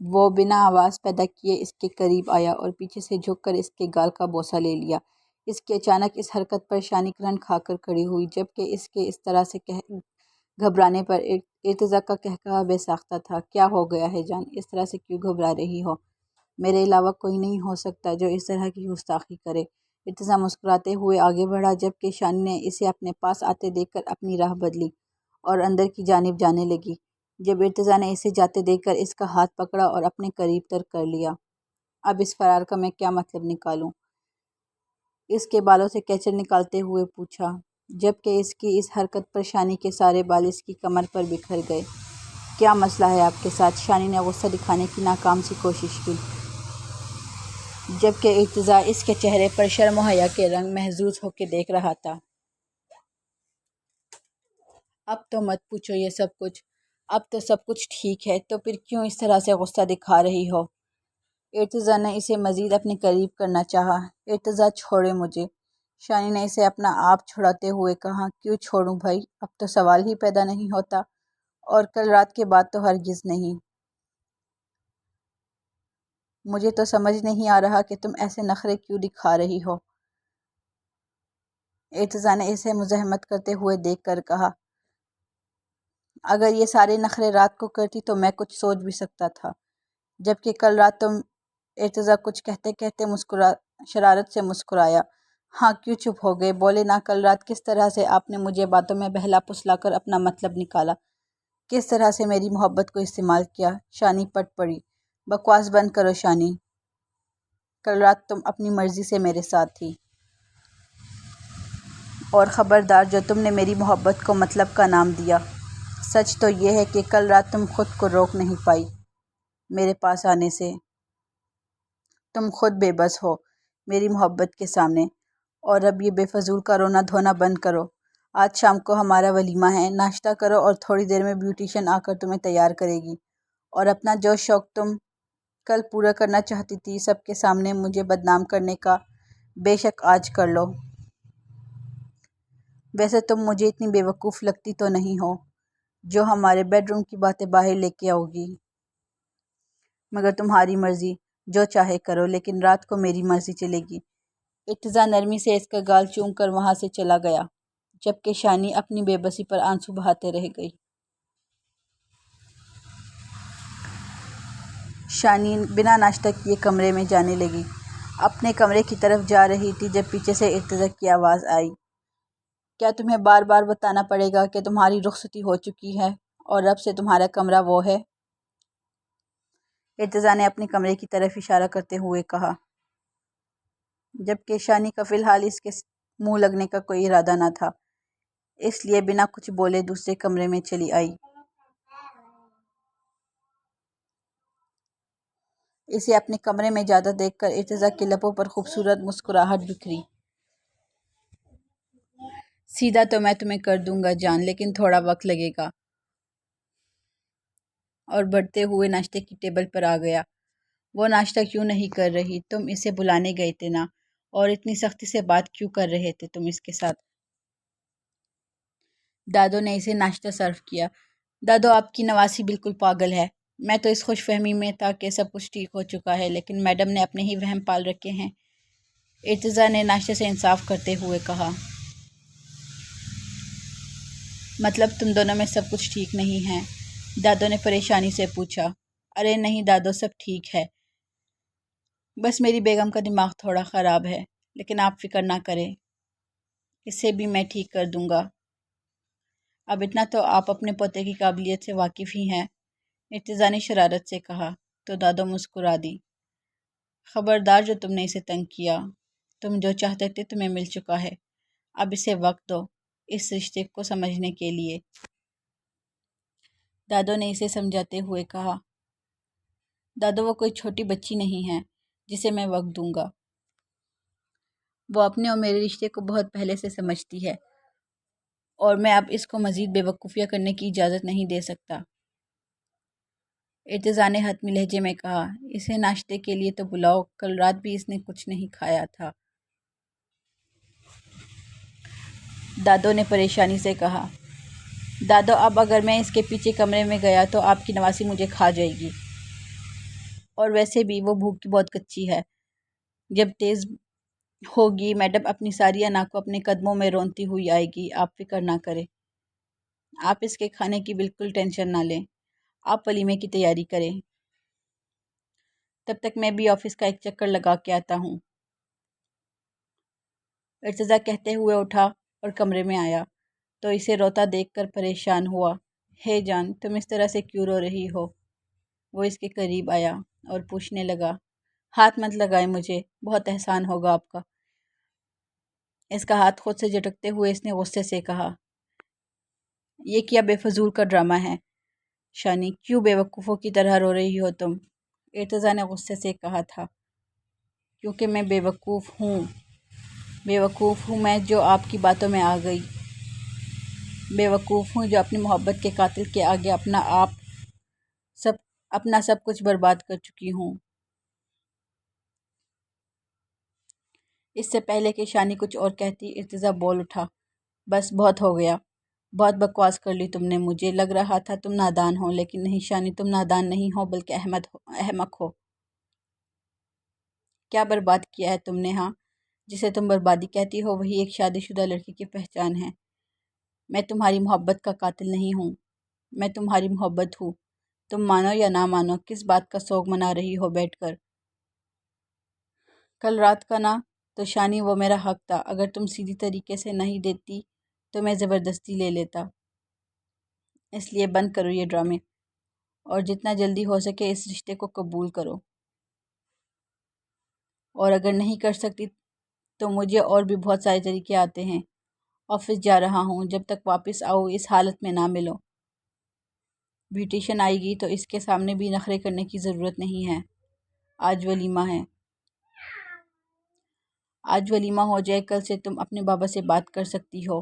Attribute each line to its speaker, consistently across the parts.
Speaker 1: وہ بنا آواز پیدا کیے اس کے قریب آیا اور پیچھے سے جھک کر اس کے گال کا بوسہ لے لیا۔ اس کی اچانک اس حرکت پر شانی کرن کھا کر کھڑی ہوئی، جبکہ اس کے اس طرح سے گھبرانے پر ارتضیٰ کا قہقہہ بے ساختہ تھا۔ کیا ہو گیا ہے جان؟ اس طرح سے کیوں گھبرا رہی ہو؟ میرے علاوہ کوئی نہیں ہو سکتا جو اس طرح کی گستاخی کرے۔ ارتضیٰ مسکراتے ہوئے آگے بڑھا، جبکہ شانی نے اسے اپنے پاس آتے دیکھ کر اپنی راہ بدلی اور اندر کی جانب جانے لگی۔ جب ارتضیٰ نے اسے جاتے دیکھ کر اس کا ہاتھ پکڑا اور اپنے قریب تر کر لیا۔ اب اس فرار کا میں کیا مطلب نکالوں؟ اس کے بالوں سے کیچڑ نکالتے ہوئے پوچھا، جبکہ اس کی اس حرکت پر شانی کے سارے بال اس کی کمر پر بکھر گئے۔ کیا مسئلہ ہے آپ کے ساتھ؟ شانی نے غصہ دکھانے کی ناکام سی کوشش کی، جبکہ ارتضیٰ اس کے چہرے پر شرم و حیا کے رنگ محظوظ ہو کے دیکھ رہا تھا۔ اب تو مت پوچھو یہ سب کچھ، اب تو سب کچھ ٹھیک ہے، تو پھر کیوں اس طرح سے غصہ دکھا رہی ہو؟ ارتضیٰ نے اسے مزید اپنے قریب کرنا چاہا۔ ارتضیٰ چھوڑے مجھے، شانی نے اسے اپنا آپ چھڑاتے ہوئے کہا۔ کیوں چھوڑوں بھائی؟ اب تو سوال ہی پیدا نہیں ہوتا، اور کل رات کے بعد تو ہرگز نہیں۔ مجھے تو سمجھ نہیں آ رہا کہ تم ایسے نخرے کیوں دکھا رہی ہو؟ ارتضیٰ نے اسے مزاحمت کرتے ہوئے دیکھ کر کہا۔ اگر یہ سارے نخرے رات کو کرتی تو میں کچھ سوچ بھی سکتا تھا، جبکہ کل رات تم… ارتضیٰ کچھ کہتے کہتے شرارت سے مسکرایا۔ ہاں، کیوں چپ ہو گئے؟ بولے نا، کل رات کس طرح سے آپ نے مجھے باتوں میں بہلا پھسلا کر اپنا مطلب نکالا، کس طرح سے میری محبت کو استعمال کیا؟ شانی پٹ پڑی۔ بکواس بند کرو شانی، کل رات تم اپنی مرضی سے میرے ساتھ تھی، اور خبردار جو تم نے میری محبت کو مطلب کا نام دیا۔ سچ تو یہ ہے کہ کل رات تم خود کو روک نہیں پائی میرے پاس آنے سے۔ تم خود بے بس ہو میری محبت کے سامنے، اور اب یہ بے فضول کا رونا دھونا بند کرو۔ آج شام کو ہمارا ولیمہ ہے، ناشتہ کرو اور تھوڑی دیر میں بیوٹیشین آ کر تمہیں تیار کرے گی، اور اپنا جو شوق تم کل پورا کرنا چاہتی تھی سب کے سامنے مجھے بدنام کرنے کا، بے شک آج کر لو۔ ویسے تم مجھے اتنی بے وقوف لگتی تو نہیں ہو جو ہمارے بیڈ روم کی باتیں باہر لے کے آؤ گی، مگر تمہاری مرضی، جو چاہے کرو، لیکن رات کو میری مرضی چلے گی۔ ارتضیٰ نرمی سے اس کا گال چوم کر وہاں سے چلا گیا، جبکہ شانی اپنی بے بسی پر آنسو بہاتے رہ گئی۔ شانی بنا ناشتہ کیے کمرے میں جانے لگی، اپنے کمرے کی طرف جا رہی تھی جب پیچھے سے ارتضیٰ کی آواز آئی۔ کیا تمہیں بار بار بتانا پڑے گا کہ تمہاری رخصتی ہو چکی ہے اور اب سے تمہارا کمرہ وہ ہے؟ ارتضیٰ نے اپنے کمرے کی طرف اشارہ کرتے ہوئے کہا، جبکہ شانی کا فی الحال اس کے منہ لگنے کا کوئی ارادہ نہ تھا، اس لیے بنا کچھ بولے دوسرے کمرے میں چلی آئی۔ اسے اپنے کمرے میں جاتا دیکھ کر ارتضیٰ کے لبوں پر خوبصورت مسکراہٹ بکھری۔ سیدھا تو میں تمہیں کر دوں گا جان، لیکن تھوڑا وقت لگے گا، اور بڑھتے ہوئے ناشتے کی ٹیبل پر آ گیا۔ وہ ناشتہ کیوں نہیں کر رہی؟ تم اسے بلانے گئے تھے نا، اور اتنی سختی سے بات کیوں کر رہے تھے تم اس کے ساتھ؟ دادو نے اسے ناشتہ سرو کیا۔ دادو، آپ کی نواسی بالکل پاگل ہے۔ میں تو اس خوش فہمی میں تھا کہ سب کچھ ٹھیک ہو چکا ہے، لیکن میڈم نے اپنے ہی وہم پال رکھے ہیں، ارتضیٰ نے ناشتے سے انصاف کرتے ہوئے کہا۔ مطلب تم دونوں میں سب کچھ ٹھیک نہیں ہے؟ دادو نے پریشانی سے پوچھا۔ ارے نہیں دادو، سب ٹھیک ہے، بس میری بیگم کا دماغ تھوڑا خراب ہے، لیکن آپ فکر نہ کریں، اسے بھی میں ٹھیک کر دوں گا۔ اب اتنا تو آپ اپنے پوتے کی قابلیت سے واقف ہی ہیں، ارتضیٰ نے شرارت سے کہا، تو دادو مسکرا دی۔ خبردار جو تم نے اسے تنگ کیا، تم جو چاہتے تھے تمہیں مل چکا ہے، اب اسے وقت دو اس رشتے کو سمجھنے کے لیے، دادو نے اسے سمجھاتے ہوئے کہا۔ دادو، وہ کوئی چھوٹی بچی نہیں ہے جسے میں وقت دوں گا، وہ اپنے اور میرے رشتے کو بہت پہلے سے سمجھتی ہے، اور میں اب اس کو مزید بے وقوفیاں کرنے کی اجازت نہیں دے سکتا، ارتضیٰ نے حتمی لہجے میں کہا۔ اسے ناشتے کے لیے تو بلاؤ، کل رات بھی اس نے کچھ نہیں کھایا تھا، دادو نے پریشانی سے کہا۔ دادو، اب اگر میں اس کے پیچھے کمرے میں گیا تو آپ کی نواسی مجھے کھا جائے گی۔ اور ویسے بھی وہ بھوک بہت کچی ہے۔ جب تیز ہوگی میڈم اپنی ساری انا کو اپنے قدموں میں رونتی ہوئی آئے گی، آپ فکر نہ کریں۔ آپ اس کے کھانے کی بالکل ٹینشن نہ لیں۔ آپ ولیمے کی تیاری کریں۔ تب تک میں بھی آفس کا ایک چکر لگا کے آتا ہوں۔ ارتضیٰ کہتے ہوئے اٹھا اور کمرے میں آیا تو اسے روتا دیکھ کر پریشان ہوا۔ ہے جان، تم اس طرح سے کیوں رو رہی ہو؟ وہ اس کے قریب آیا اور پوچھنے لگا۔ ہاتھ مت لگائے مجھے، بہت احسان ہوگا آپ کا۔ اس کا ہاتھ خود سے جھٹکتے ہوئے اس نے غصے سے کہا، یہ کیا بے فضول کا ڈرامہ ہے؟ شانی، کیوں بے وقوفوں کی طرح رو رہی ہو تم؟ ارتضیٰ نے غصے سے کہا تھا۔ کیونکہ میں بے وقوف ہوں۔ بے وقوف ہوں میں جو آپ کی باتوں میں آ گئی۔ بے وقوف ہوں جو اپنی محبت کے قاتل کے آگے اپنا سب کچھ برباد کر چکی ہوں۔ اس سے پہلے کہ شانی کچھ اور کہتی، ارتضیٰ بول اٹھا، بس بہت ہو گیا، بہت بکواس کر لی تم نے۔ مجھے لگ رہا تھا تم نادان ہو، لیکن نہیں شانی، تم نادان نہیں ہو بلکہ احمق ہو۔ کیا برباد کیا ہے تم نے؟ ہاں، جسے تم بربادی کہتی ہو وہی ایک شادی شدہ لڑکی کی پہچان ہے۔ میں تمہاری محبت کا قاتل نہیں ہوں، میں تمہاری محبت ہوں۔ تم مانو یا نہ مانو، کس بات کا سوگ منا رہی ہو بیٹھ کر؟ کل رات کا نا؟ تو شانی وہ میرا حق تھا، اگر تم سیدھی طریقے سے نہیں دیتی تو میں زبردستی لے لیتا۔ اس لیے بند کرو یہ ڈرامے اور جتنا جلدی ہو سکے اس رشتے کو قبول کرو۔ اور اگر نہیں کر سکتی تو مجھے اور بھی بہت سارے طریقے آتے ہیں۔ آفس جا رہا ہوں، جب تک واپس آؤ اس حالت میں نہ ملو۔ بیوٹیشن آئے گی تو اس کے سامنے بھی نخرے کرنے کی ضرورت نہیں ہے۔ آج ولیمہ ہے۔ آج ولیمہ ہو جائے، کل سے تم اپنے بابا سے بات کر سکتی ہو۔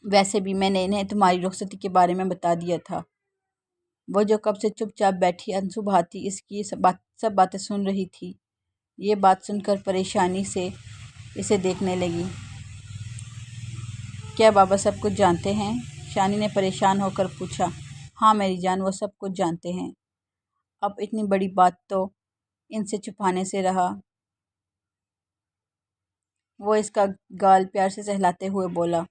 Speaker 1: ویسے بھی میں نے انہیں تمہاری رخصتی کے بارے میں بتا دیا تھا۔ وہ جو کب سے چپ چاپ بیٹھی آنسو بہاتی اس کی سب باتیں سن رہی تھی، یہ بات سن کر پریشانی سے اسے دیکھنے لگی۔ کیا بابا سب کچھ جانتے ہیں؟ شانی نے پریشان ہو کر پوچھا۔ ہاں میری جان، وہ سب کچھ جانتے ہیں۔ اب اتنی بڑی بات تو ان سے چھپانے سے رہا۔ وہ اس کا گال پیار سے سہلاتے ہوئے بولا۔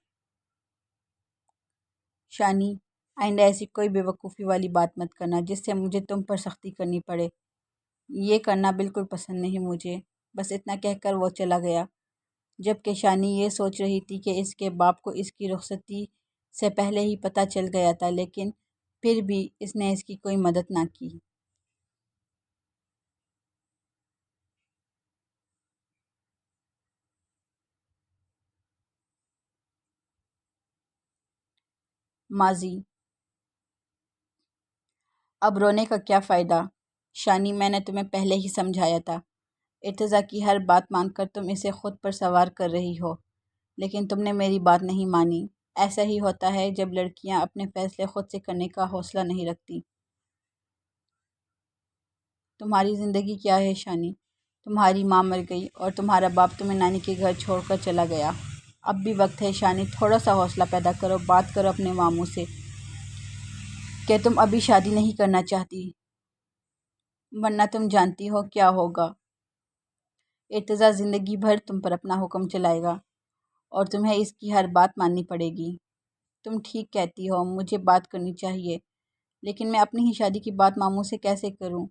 Speaker 1: شانی، آئندہ ایسی کوئی بے وقوفی والی بات مت کرنا جس سے مجھے تم پر سختی کرنی پڑے۔ یہ کرنا بالکل پسند نہیں مجھے۔ بس اتنا کہہ کر وہ چلا گیا، جبکہ شانی یہ سوچ رہی تھی کہ اس کے باپ کو اس کی رخصتی سے پہلے ہی پتہ چل گیا تھا، لیکن پھر بھی اس نے اس کی کوئی مدد نہ کی۔ ماضی۔ اب رونے کا کیا فائدہ؟ شانی، میں نے تمہیں پہلے ہی سمجھایا تھا۔ ارتضیٰ کی ہر بات مان کر تم اسے خود پر سوار کر رہی ہو، لیکن تم نے میری بات نہیں مانی۔ ایسا ہی ہوتا ہے جب لڑکیاں اپنے فیصلے خود سے کرنے کا حوصلہ نہیں رکھتی۔ تمہاری زندگی کیا ہے شانی؟ تمہاری ماں مر گئی اور تمہارا باپ تمہیں نانی کے گھر چھوڑ کر چلا گیا۔ اب بھی وقت ہے شانی، تھوڑا سا حوصلہ پیدا کرو، بات کرو اپنے ماموں سے کہ تم ابھی شادی نہیں کرنا چاہتی، ورنہ تم جانتی ہو کیا ہوگا۔ ارتضیٰ زندگی بھر تم پر اپنا حکم چلائے گا اور تمہیں اس کی ہر بات ماننی پڑے گی۔ تم ٹھیک کہتی ہو، مجھے بات کرنی چاہیے، لیکن میں اپنی ہی شادی کی بات ماموں سے کیسے کروں؟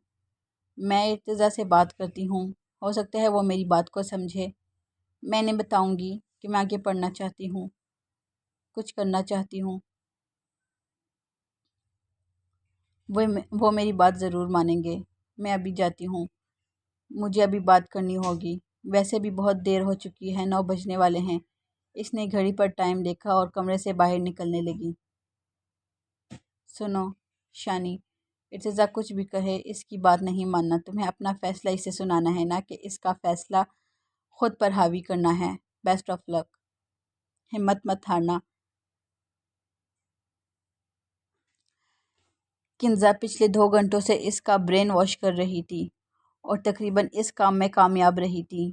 Speaker 1: میں ارتضیٰ سے بات کرتی ہوں، ہو سکتا ہے وہ میری بات کو سمجھے۔ میں انہیں بتاؤں گی کہ میں آگے پڑھنا چاہتی ہوں، کچھ کرنا چاہتی ہوں۔ وہ میری بات ضرور مانیں گے۔ میں ابھی جاتی ہوں، مجھے ابھی بات کرنی ہوگی۔ ویسے بھی بہت دیر ہو چکی ہے، 9 بجنے والے ہیں۔ اس نے گھڑی پر ٹائم دیکھا اور کمرے سے باہر نکلنے لگی۔ سنو شانی، ارتضیٰ کچھ بھی کہے اس کی بات نہیں ماننا۔ تمہیں اپنا فیصلہ اسے سنانا ہے، نہ کہ اس کا فیصلہ خود پر حاوی کرنا ہے۔ بیسٹ آف لک۔ ہمت مت ہارنا۔ کنزا پچھلے 2 گھنٹوں سے اس کا برین واش کر رہی تھی اور تقریباً اس کام میں کامیاب رہی تھی۔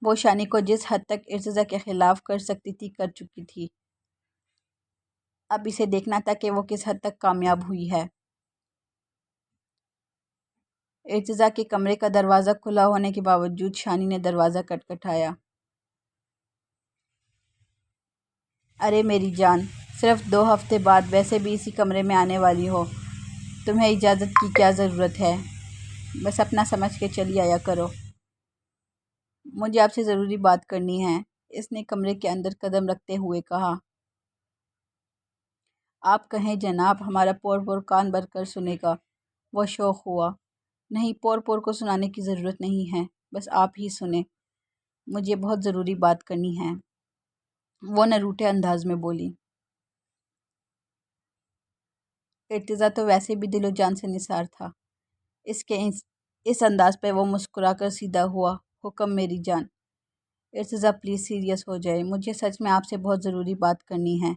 Speaker 1: وہ شانی کو جس حد تک ارتضیٰ کے خلاف کر سکتی تھی کر چکی تھی۔ اب اسے دیکھنا تھا کہ وہ کس حد تک کامیاب ہوئی ہے۔ ارتضیٰ کے کمرے کا دروازہ کھلا ہونے کے باوجود شانی نے دروازہ کھٹکھٹایا۔ ارے میری جان، صرف 2 ہفتے بعد ویسے بھی اسی کمرے میں آنے والی ہو، تمہیں اجازت کی کیا ضرورت ہے؟ بس اپنا سمجھ کے چلی آیا کرو۔ مجھے آپ سے ضروری بات کرنی ہے، اس نے کمرے کے اندر قدم رکھتے ہوئے کہا۔ آپ کہیں جناب، ہمارا پور پور کان بھر کر سنے گا۔ وہ شوق ہوا۔ نہیں، پور پور کو سنانے کی ضرورت نہیں ہے، بس آپ ہی سنیں، مجھے بہت ضروری بات کرنی ہے، وہ نروٹے انداز میں بولی۔ ارتضیٰ تو ویسے بھی دل و جان سے نثار تھا، اس انداز پہ وہ مسکرا کر سیدھا ہوا۔ حکم میری جان۔ ارتضیٰ پلیز سیریس ہو جائے، مجھے سچ میں آپ سے بہت ضروری بات کرنی ہے۔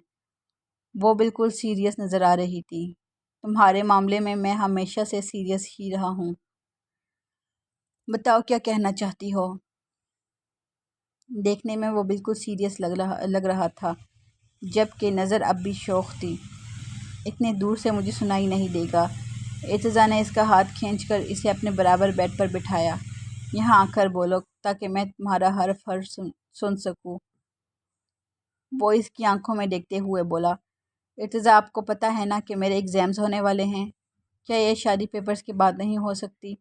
Speaker 1: وہ بالکل سیریس نظر آ رہی تھی۔ تمہارے معاملے میں ہمیشہ سے سیریس ہی رہا ہوں۔ بتاؤ کیا کہنا چاہتی ہو؟ دیکھنے میں وہ بالکل سیریس لگ رہا تھا، جبکہ نظر اب بھی شوق تھی۔ اتنے دور سے مجھے سنائی نہیں دے گا۔ ارتضیٰ نے اس کا ہاتھ کھینچ کر اسے اپنے برابر بیڈ پر بٹھایا۔ یہاں آ کر بولو تاکہ میں تمہارا حرف سن سکوں۔ وہ اس کی آنکھوں میں دیکھتے ہوئے بولا۔ ارتضیٰ، آپ کو پتہ ہے نا کہ میرے ایگزامز ہونے والے ہیں، کیا یہ شادی پیپرز کے بعد نہیں ہو سکتی؟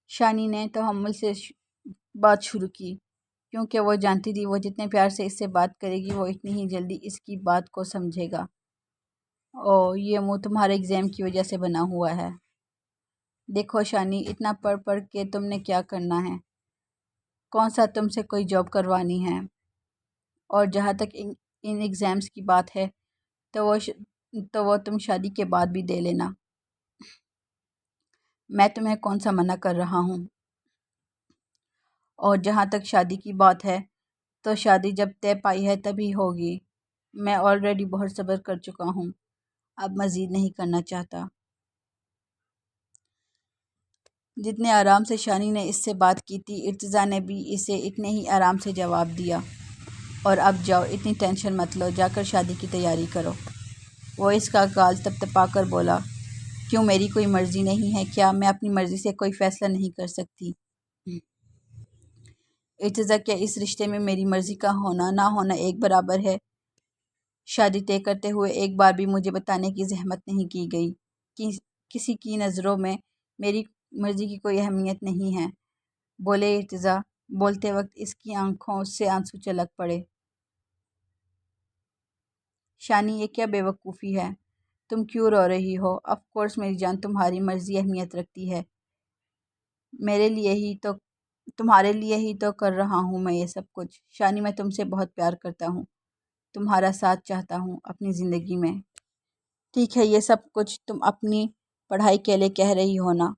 Speaker 1: شانی نے تحمل سے بات شروع کی، کیونکہ وہ جانتی تھی وہ جتنے پیار سے اس سے بات کرے گی وہ اتنی ہی جلدی اس کی بات کو سمجھے گا۔ یہ منہ تمہارے ایگزام کی وجہ سے بنا ہوا ہے۔ دیکھو شانی، اتنا پڑھ پڑھ کے تم نے کیا کرنا ہے؟ کون سا تم سے کوئی جاب کروانی ہے؟ اور جہاں تک ان ایگزامز کی بات ہے تو وہ تم شادی کے بعد بھی دے لینا۔ میں تمہیں کون سا منع کر رہا ہوں؟ اور جہاں تک شادی کی بات ہے تو شادی جب طے پائی ہے تبھی ہوگی۔ میں آلریڈی بہت صبر کر چکا ہوں، اب مزید نہیں کرنا چاہتا۔ جتنے آرام سے شانی نے اس سے بات کی تھی، ارتضیٰ نے بھی اسے اتنے ہی آرام سے جواب دیا۔ اور اب جاؤ، اتنی ٹینشن مت لو، جا کر شادی کی تیاری کرو۔ وہ اس کا گال تپتپا کر بولا۔ کیوں، میری کوئی مرضی نہیں ہے کیا؟ میں اپنی مرضی سے کوئی فیصلہ نہیں کر سکتی؟ ارتضیٰ، کیا اس رشتے میں میری مرضی کا ہونا نہ ہونا ایک برابر ہے؟ شادی طے کرتے ہوئے ایک بار بھی مجھے بتانے کی زحمت نہیں کی گئی کہ کسی کی نظروں میں میری مرضی کی کوئی اہمیت نہیں ہے، بولے ارتضیٰ۔ بولتے وقت اس کی آنکھوں سے آنسو چھلک پڑے۔ شانی، یہ کیا بے وقوفی ہے؟ تم کیوں رو رہی ہو؟ آف کورس میری جان، تمہاری مرضی اہمیت رکھتی ہے، تمہارے لیے ہی تو کر رہا ہوں میں یہ سب کچھ۔ شانی، میں تم سے بہت پیار کرتا ہوں، تمہارا ساتھ چاہتا ہوں اپنی زندگی میں۔ ٹھیک ہے، یہ سب کچھ تم اپنی پڑھائی کے لیے کہہ رہی ہو نا؟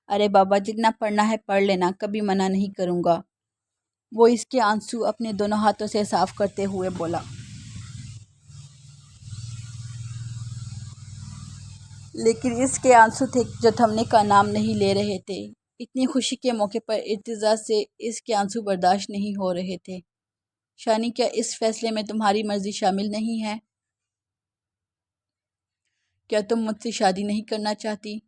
Speaker 1: ارے بابا، جتنا پڑھنا ہے پڑھ لینا، کبھی منع نہیں کروں گا، وہ اس کے آنسو اپنے دونوں ہاتھوں سے صاف کرتے ہوئے بولا۔ لیکن اس کے آنسو تھے جو تھمنے کا نام نہیں لے رہے تھے۔ اتنی خوشی کے موقع پر ارتضیٰ سے اس کے آنسو برداشت نہیں ہو رہے تھے۔ شانی، کیا اس فیصلے میں تمہاری مرضی شامل نہیں ہے؟ کیا تم مجھ سے شادی نہیں کرنا چاہتی؟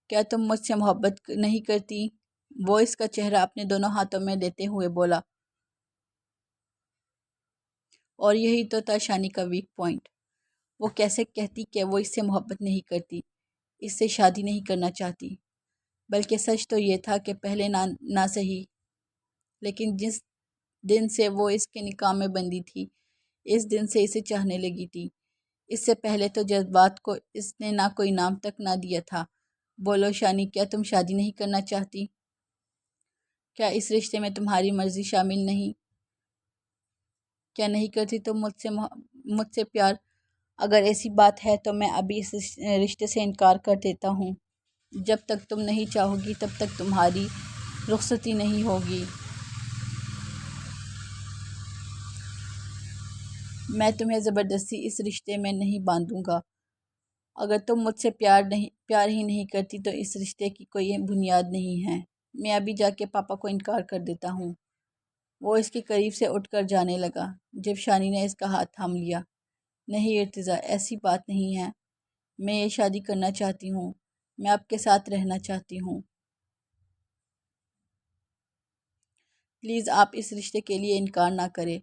Speaker 1: کیا تم مجھ سے محبت نہیں کرتی؟ وہ اس کا چہرہ اپنے دونوں ہاتھوں میں لیتے ہوئے بولا۔ اور یہی تو تھا شانی کا ویک پوائنٹ۔ وہ کیسے کہتی کہ وہ اس سے محبت نہیں کرتی، اس سے شادی نہیں کرنا چاہتی؟ بلکہ سچ تو یہ تھا کہ پہلے نہ صحیح، لیکن جس دن سے وہ اس کے نکاح میں بندھی تھی، اس دن سے اسے چاہنے لگی تھی۔ اس سے پہلے تو جذبات کو اس نے نہ کوئی نام تک نہ دیا تھا۔ بولو شانی، کیا تم شادی نہیں کرنا چاہتی؟ کیا اس رشتے میں تمہاری مرضی شامل نہیں؟ کیا نہیں کرتی تم مجھ سے پیار؟ اگر ایسی بات ہے تو میں ابھی اس رشتے سے انکار کر دیتا ہوں۔ جب تک تم نہیں چاہو گی تب تک تمہاری رخصتی نہیں ہوگی۔ میں تمہیں زبردستی اس رشتے میں نہیں باندھوں گا۔ اگر تم مجھ سے پیار ہی نہیں کرتی تو اس رشتے کی کوئی بنیاد نہیں ہے۔ میں ابھی جا کے پاپا کو انکار کر دیتا ہوں۔ وہ اس کے قریب سے اٹھ کر جانے لگا، جب شانی نے اس کا ہاتھ تھام لیا۔ نہیں ارتضیٰ، ایسی بات نہیں ہے، میں یہ شادی کرنا چاہتی ہوں، میں آپ کے ساتھ رہنا چاہتی ہوں۔ پلیز آپ اس رشتے کے لیے انکار نہ کریں۔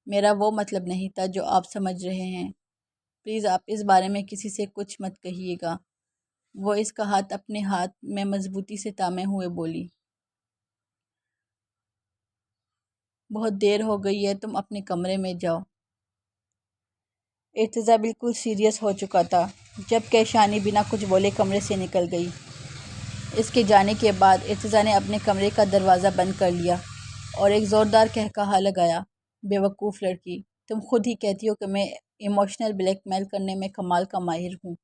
Speaker 1: میرا وہ مطلب نہیں تھا جو آپ سمجھ رہے ہیں۔ پلیز آپ اس بارے میں کسی سے کچھ مت کہیے گا۔ وہ اس کا ہاتھ اپنے ہاتھ میں مضبوطی سے تھامے ہوئے بولی۔ بہت دیر ہو گئی ہے، تم اپنے کمرے میں جاؤ۔ ارتضیٰ بالکل سیریس ہو چکا تھا جبکہ شانی بنا کچھ بولے کمرے سے نکل گئی۔ اس کے جانے کے بعد ارتضیٰ نے اپنے کمرے کا دروازہ بند کر لیا اور ایک زوردار قہقہا لگایا۔ بے وقوف لڑکی، تم خود ہی کہتی ہو کہ میں ایموشنل بلیک میل کرنے میں کمال کا ماہر ہوں،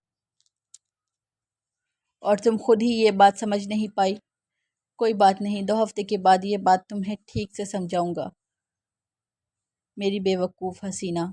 Speaker 1: اور تم خود ہی یہ بات سمجھ نہیں پائی۔ کوئی بات نہیں، 2 ہفتے کے بعد یہ بات تمہیں ٹھیک سے سمجھاؤں گا، میری بے وقوف حسینہ۔